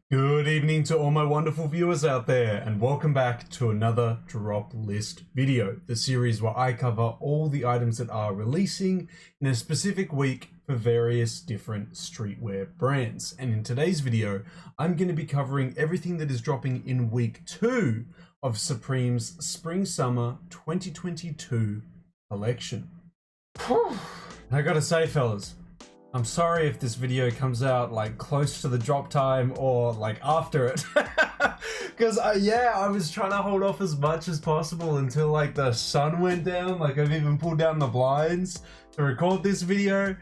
Good evening to all my wonderful viewers out there, and welcome back to another drop list video, the series where I cover all the items that are releasing in a specific week for various different streetwear brands. And in today's video, I'm going to be covering everything that is dropping in week 2 of Supreme's Spring Summer 2022 collection. I gotta say, fellas, I'm sorry if this video comes out like close to the drop time or like after it, because I was trying to hold off as much as possible until like the sun went down. Like I've even pulled down the blinds to record this video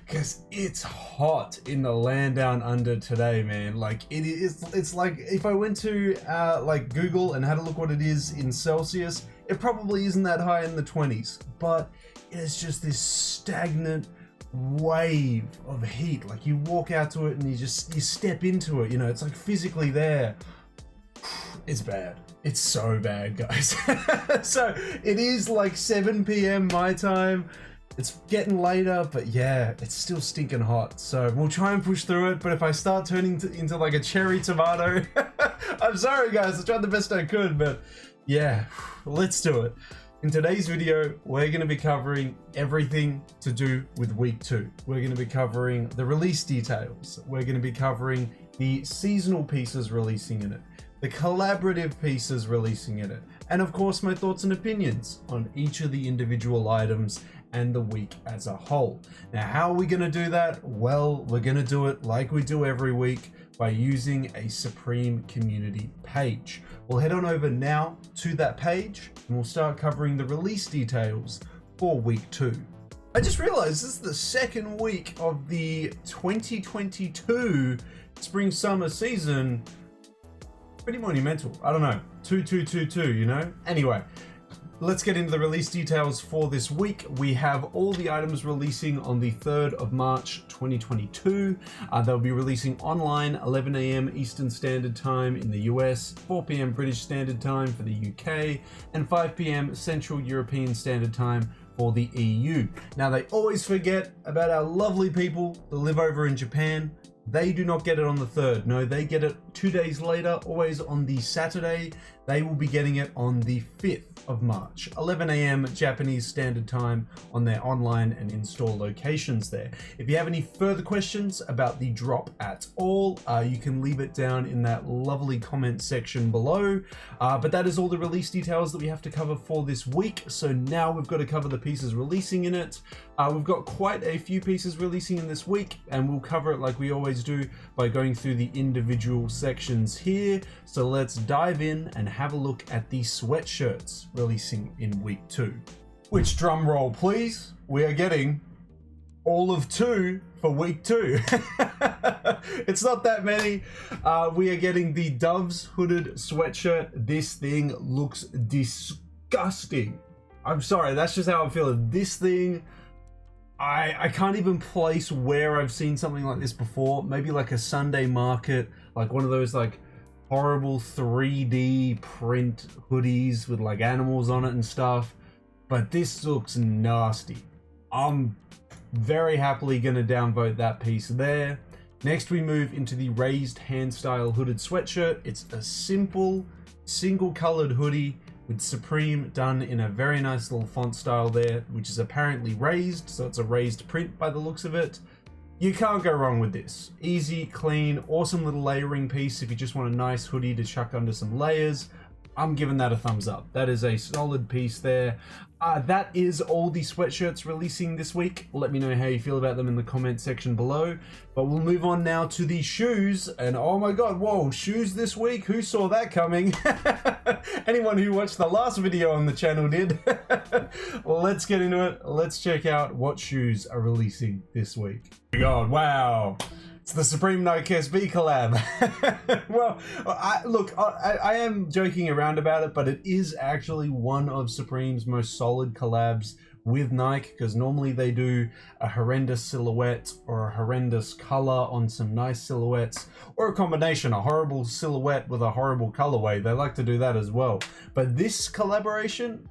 because it's hot in the land down under today, man. Like it's like if I went to like Google and had a look what it is in Celsius, it probably isn't that high in the 20s, but it's just this stagnant wave of heat. Like you walk out to it and you step into it, you know, it's like physically there. It's bad. It's so bad, guys. So it is like 7 p.m. my time. It's getting later, but yeah, it's still stinking hot. So we'll try and push through it, but if I start turning into like a cherry tomato, I'm sorry guys, I tried the best I could, but yeah, let's do it. In today's video, we're going to be covering everything to do with week 2. We're going to be covering the release details. We're going to be covering the seasonal pieces releasing in it, the collaborative pieces releasing in it, and of course my thoughts and opinions on each of the individual items and the week as a whole. Now, how are we going to do that? Well, we're going to do it like we do every week by using a Supreme community page. We'll head on over now to that page and we'll start covering the release details for week 2. I just realized this is the second week of the 2022 spring summer season. Pretty monumental. I don't know. 2222, you know? Anyway, let's get into the release details for this week. We have all the items releasing on the 3rd of March 2022. They'll be releasing online 11 a.m. Eastern Standard Time in the US, 4 p.m. British Standard Time for the UK, and 5 p.m. Central European Standard Time for the EU. Now, they always forget about our lovely people that live over in Japan. They do not get it on the 3rd. No, they get it 2 days later, always on the Saturday. They will be getting it on the 5th of March, 11 a.m. Japanese Standard Time on their online and in-store locations there. If you have any further questions about the drop at all, you can leave it down in that lovely comment section below. But that is all the release details that we have to cover for this week. So now we've got to cover the pieces releasing in it. We've got quite a few pieces releasing in this week, and we'll cover it like we always do by going through the individual sections here. So let's dive in and have a look at the Sweatshirts releasing in week 2. Which, drum roll please, we are getting all of 2 for week 2. It's not that many. We are getting the Dove's hooded sweatshirt. This thing looks disgusting. I'm sorry, that's just how I'm feeling. This thing, I can't even place where I've seen something like this before. Maybe like a Sunday market, like one of those like horrible 3D print hoodies with like animals on it and stuff. But this looks nasty. I'm very happily gonna downvote that piece there. Next we move into the raised hand style hooded sweatshirt. It's a simple single colored hoodie with Supreme done in a very nice little font style there, which is apparently raised, so it's a raised print by the looks of it. You can't go wrong with this. Easy, clean, awesome little layering piece if you just want a nice hoodie to chuck under some layers. I'm giving that a thumbs up. That is a solid piece there. That is all the sweatshirts releasing this week. Let me know how you feel about them in the comment section below. But we'll move on now to the shoes. And oh my god, whoa, shoes this week? Who saw that coming? Anyone who watched the last video on the channel did. Let's get into it. Let's check out what shoes are releasing this week. Oh my god, wow. It's the Supreme Nike SB collab. Well, I am joking around about it, but it is actually one of Supreme's most solid collabs with Nike, because normally they do a horrendous silhouette or a horrendous color on some nice silhouettes, or a combination, a horrible silhouette with a horrible colorway. They like to do that as well. But this collaboration,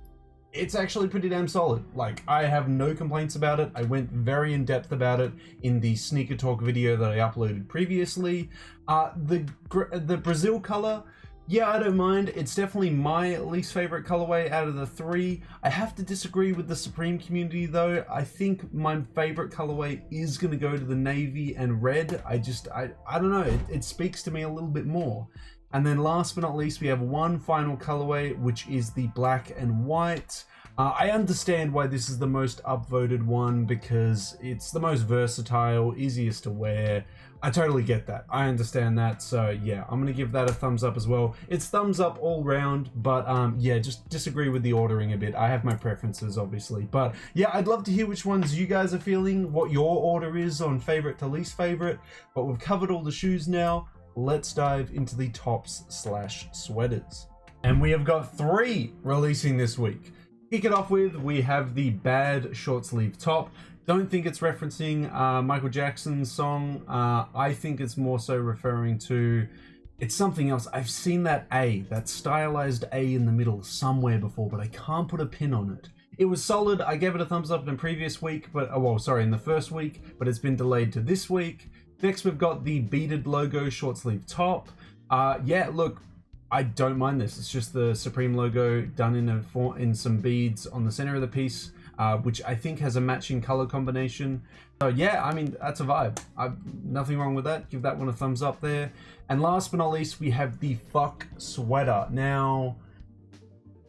it's actually pretty damn solid. Like, I have no complaints about it. I went very in depth about it in the sneaker talk video that I uploaded previously. The Brazil color, yeah, I don't mind. It's definitely my least favorite colorway out of the three. I have to disagree with the Supreme community though. I think my favorite colorway is gonna go to the navy and red. I don't know, it speaks to me a little bit more. And then last but not least, we have one final colorway, which is the black and white. I understand why this is the most upvoted one because it's the most versatile, easiest to wear. I totally get that. I understand that. So yeah, I'm going to give that a thumbs up as well. It's thumbs up all round, but yeah, just disagree with the ordering a bit. I have my preferences, obviously. But yeah, I'd love to hear which ones you guys are feeling, what your order is on favorite to least favorite. But we've covered all the shoes now. Let's dive into the tops/sweaters. And we have got 3 releasing this week. Kick it off with, we have the bad short sleeve top. Don't think it's referencing Michael Jackson's song. I think it's more so referring to, it's something else. I've seen that stylized A in the middle somewhere before, but I can't put a pin on it. It was solid. I gave it a thumbs up in the previous week, but in the first week, but it's been delayed to this week. Next, we've got the beaded logo short sleeve top. Yeah, look, I don't mind this. It's just the Supreme logo done in some beads on the center of the piece, which I think has a matching color combination. So yeah, I mean, that's a vibe. Nothing wrong with that. Give that one a thumbs up there. And last but not least, we have the fuck sweater. Now,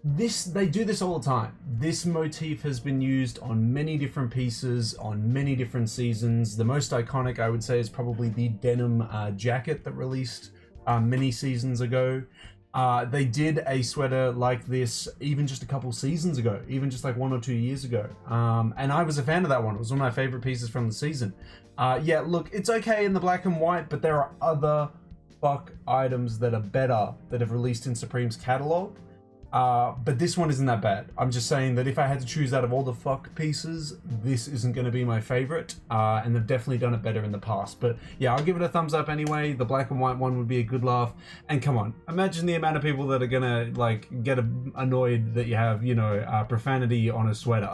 they do this all the time. This motif has been used on many different pieces, on many different seasons. The most iconic, I would say, is probably the denim jacket that released many seasons ago. They did a sweater like this even just a couple seasons ago, even just like 1 or 2 years ago. And I was a fan of that one. It was one of my favorite pieces from the season. Yeah, look, it's okay in the black and white, but there are other fuck items that are better that have released in Supreme's catalog. But this one isn't that bad. I'm just saying that if I had to choose out of all the fuck pieces, this isn't going to be my favorite. And they've definitely done it better in the past. But yeah, I'll give it a thumbs up anyway. The black and white one would be a good laugh. And come on, imagine the amount of people that are going to like get annoyed that you have, you know, profanity on a sweater.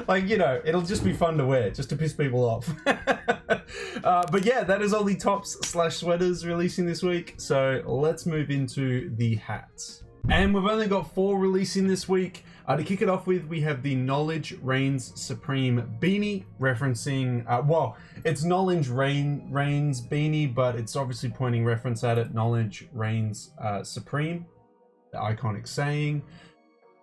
Like, you know, it'll just be fun to wear just to piss people off. But yeah, that is all the tops/sweaters releasing this week. So let's move into the hats. And we've only got 4 releasing this week. To kick it off with, we have the Knowledge Reigns Supreme beanie, referencing, well, it's Knowledge Reigns beanie, but it's obviously pointing reference at it, Knowledge Reigns Supreme, the iconic saying.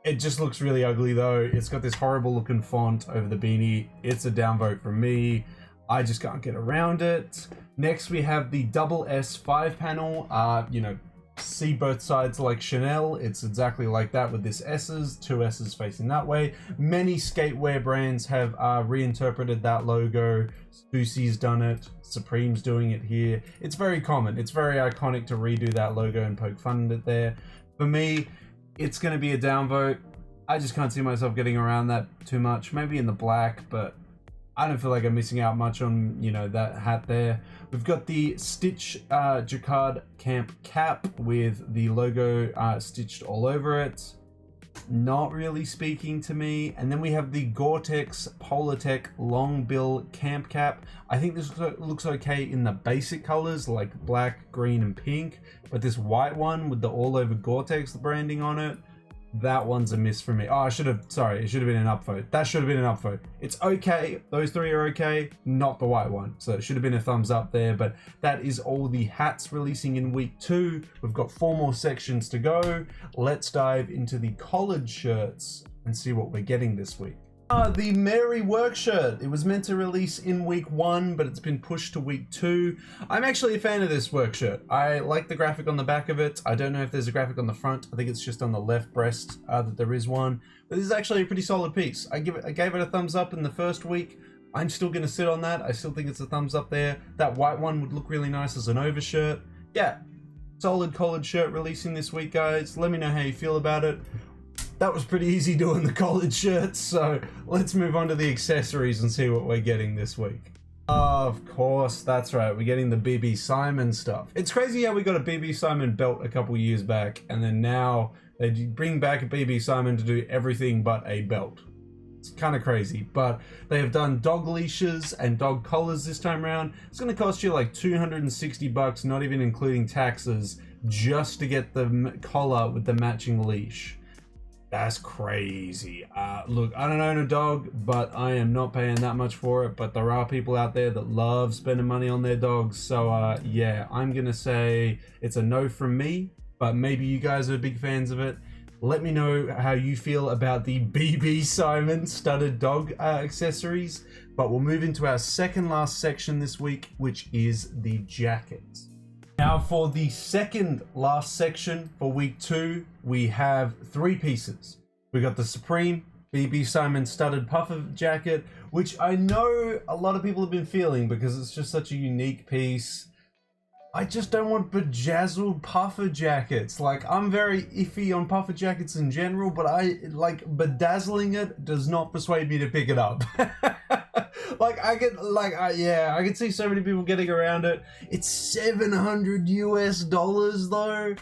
It just looks really ugly though. It's got this horrible looking font over the beanie. It's a downvote from me. I just can't get around it. Next, we have the double S 5-panel, you know, see both sides like Chanel. It's exactly like that with this S's, 2 S's facing that way. Many skatewear brands have reinterpreted that logo. Stussy's done it, Supreme's doing it here. It's very common. It's very iconic to redo that logo and poke fun at it there. For me, it's going to be a downvote. I just can't see myself getting around that too much. Maybe in the black, but I don't feel like I'm missing out much on, you know, that hat there. We've got the Stitch Jacquard Camp cap with the logo stitched all over it. Not really speaking to me. And then we have the Gore-Tex Polartec Long Bill Camp cap. I think this looks okay in the basic colors like black, green, and pink. But this white one with the all over Gore-Tex branding on it, that one's a miss for me. Oh, it should have been an upvote. That should have been an upvote. It's okay. Those 3 are okay. Not the white one. So it should have been a thumbs up there. But that is all the hats releasing in week 2. We've got 4 more sections to go. Let's dive into the collared shirts and see what we're getting this week. The Mary work shirt. It was meant to release in week 1, but it's been pushed to week 2. I'm actually a fan of this work shirt. I like the graphic on the back of it. I don't know if there's a graphic on the front. I think it's just on the left breast that there is one. But this is actually a pretty solid piece. I gave it a thumbs up in the first week. I'm still going to sit on that. I still think it's a thumbs up there. That white one would look really nice as an overshirt. Yeah, solid collared shirt releasing this week, guys. Let me know how you feel about it. That was pretty easy doing the collared shirts, so let's move on to the accessories and see what we're getting this week. Of course, that's right. We're getting the BB Simon stuff. It's crazy how we got a BB Simon belt a couple years back, and then now they bring back a BB Simon to do everything but a belt. It's kind of crazy, but they have done dog leashes and dog collars this time around. It's going to cost you like $260, not even including taxes, just to get the collar with the matching leash. That's crazy. Look, I don't own a dog, but I am not paying that much for it. But there are people out there that love spending money on their dogs. So yeah, I'm going to say it's a no from me, but maybe you guys are big fans of it. Let me know how you feel about the BB Simon studded dog accessories. But we'll move into our second last section this week, which is the jackets. Now for the second last section for week 2, we have 3 pieces. We got the Supreme BB Simon studded puffer jacket, which I know a lot of people have been feeling because it's just such a unique piece. I just don't want bedazzled puffer jackets. Like, I'm very iffy on puffer jackets in general, but I like bedazzling it does not persuade me to pick it up. Like, I can see so many people getting around it. It's $700 US though.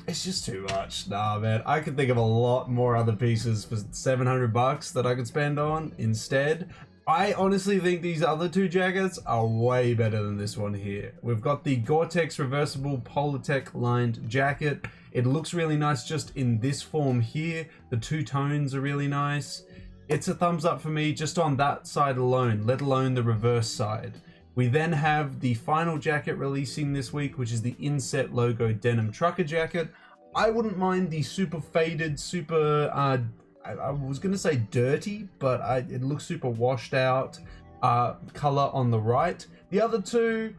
It's just too much. Nah, man. I could think of a lot more other pieces for $700 that I could spend on instead. I honestly think these other 2 jackets are way better than this one here. We've got the Gore-Tex reversible Polartec lined jacket. It looks really nice just in this form here. The 2 tones are really nice. It's a thumbs up for me just on that side alone, let alone the reverse side. We then have the final jacket releasing this week, which is the inset logo denim trucker jacket. I wouldn't mind the super faded, super, I was going to say dirty, but it looks super washed out color on the right. The other 2,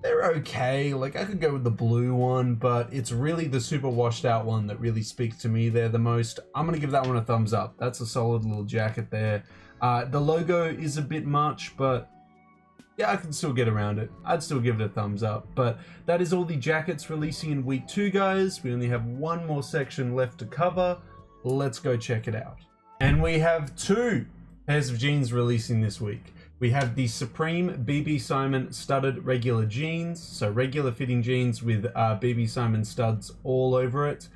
they're okay. Like, I could go with the blue one, but it's really the super washed out one that really speaks to me there the most. I'm going to give that one a thumbs up. That's a solid little jacket there. The logo is a bit much, but yeah, I can still get around it. I'd still give it a thumbs up. But that is all the jackets releasing in week 2, guys. We only have one more section left to cover. Let's go check it out. And we have 2 pairs of jeans releasing this week. We have the Supreme BB Simon studded regular jeans. So regular fitting jeans with BB Simon studs all over it.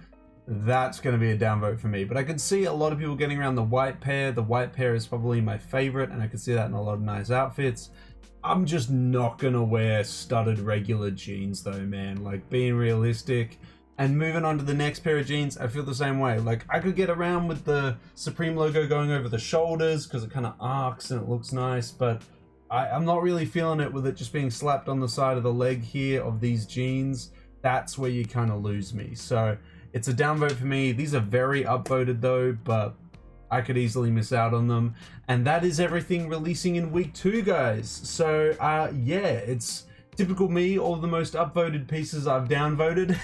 That's going to be a downvote for me. But I could see a lot of people getting around the white pair. The white pair is probably my favorite, and I could see that in a lot of nice outfits. I'm just not going to wear studded regular jeans though, man. Like, being realistic. And moving on to the next pair of jeans, I feel the same way. Like, I could get around with the Supreme logo going over the shoulders because it kind of arcs and it looks nice, but I'm not really feeling it with it just being slapped on the side of the leg here of these jeans. That's where you kind of lose me. So it's a downvote for me. These are very upvoted though, but I could easily miss out on them. And that is everything releasing in week 2, guys. So yeah, it's typical me. All the most upvoted pieces I've downvoted.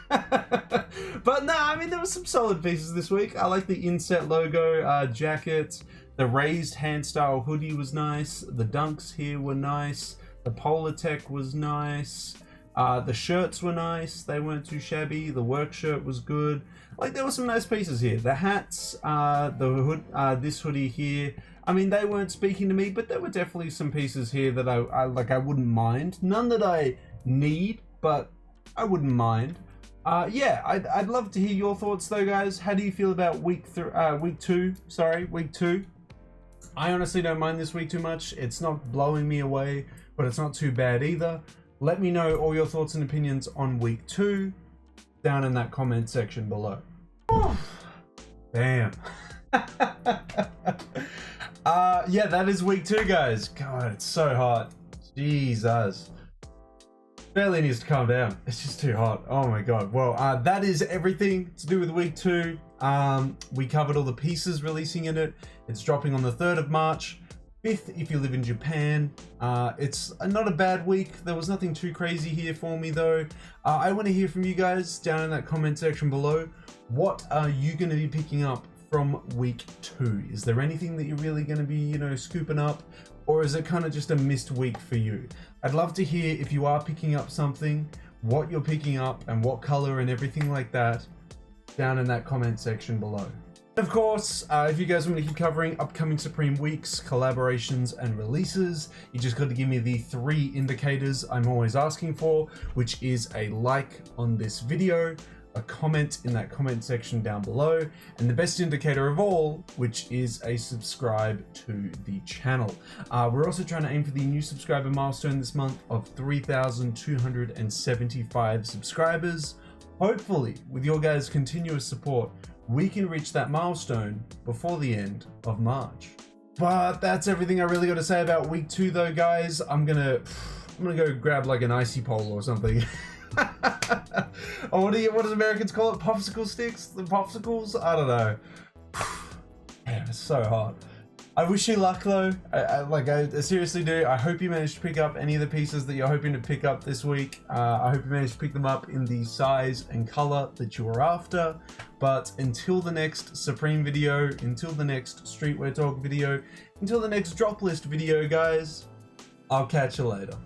But no, I mean, there were some solid pieces this week. I like the inset logo jacket. The raised hand style hoodie was nice. The dunks here were nice. The Polartec was nice. The shirts were nice. They weren't too shabby. The work shirt was good. Like, there were some nice pieces here. The hats, the hood, this hoodie here. I mean, they weren't speaking to me, but there were definitely some pieces here that I wouldn't mind. None that I need, but I wouldn't mind. Yeah, I'd love to hear your thoughts though, guys. How do you feel about week 2? I honestly don't mind this week too much. It's not blowing me away, but it's not too bad either. Let me know all your thoughts and opinions on week 2 down in that comment section below. Damn. Yeah, that is week 2, guys. God, it's so hot. Jesus. Barely needs to calm down. It's just too hot. Oh my god. Well, that is everything to do with week 2. We covered all the pieces releasing in it. It's dropping on the 3rd of March. 5th if you live in Japan. It's not a bad week. There was nothing too crazy here for me though. I want to hear from you guys down in that comment section below. What are you going to be picking up from week 2? Is there anything that you're really going to be, scooping up? Or is it kind of just a missed week for you? I'd love to hear if you are picking up something, what you're picking up and what color and everything like that down in that comment section below. Of course, if you guys want me to keep covering upcoming Supreme weeks, collaborations, and releases, you just got to give me the 3 indicators I'm always asking for, which is a like on this video, a comment in that comment section down below, and the best indicator of all, which is a subscribe to the channel. We're also trying to aim for the new subscriber milestone this month of 3,275 subscribers. Hopefully, with your guys' continuous support, we can reach that milestone before the end of March. But that's everything I really got to say about week 2 though, guys. I'm gonna go grab like an icy pole or something. Or what does Americans call it? Popsicle sticks? The popsicles? I don't know. Man, it's so hot. I wish you luck though. I seriously do. I hope you managed to pick up any of the pieces that you're hoping to pick up this week. I hope you managed to pick them up in the size and color that you were after. But until the next Supreme video, until the next Streetwear Talk video, until the next drop list video, guys, I'll catch you later.